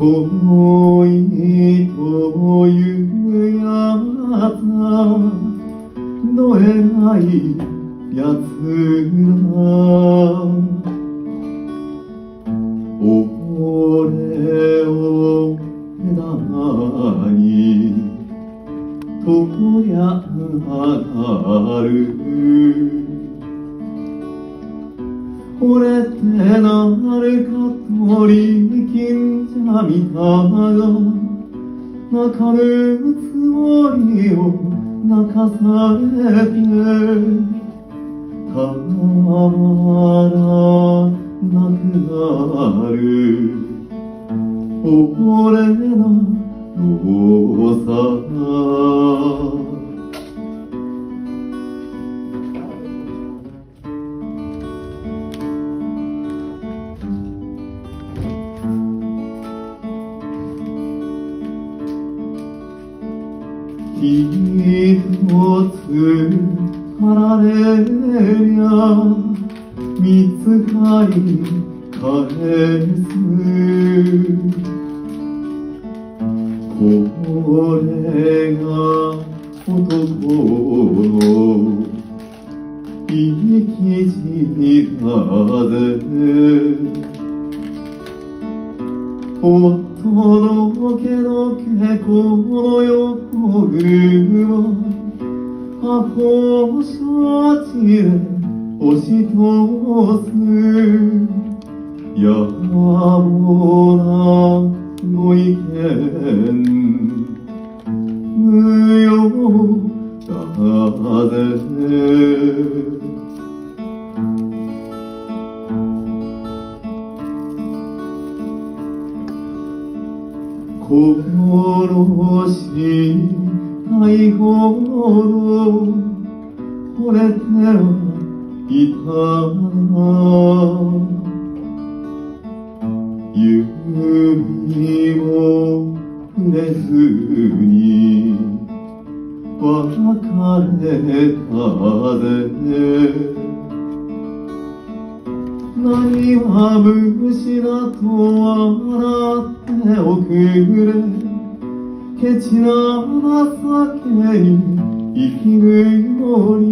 恋というやつはどえらいやつだ。俺を枝にとやがる。俺ってなるかとり金者みたが泣かぬつもりを泣かされてたまらなくなる俺の動作。一つかられりゃ三つかり返す。これが男の生き字だぜ。夫のけのけこの横車箱車地で押し通す野暮なご意見無用だぜ。殺したいほど惚れてはいたが指も触れずに別れたぜ。何は虫だと笑っておくれケチな情けに生きるより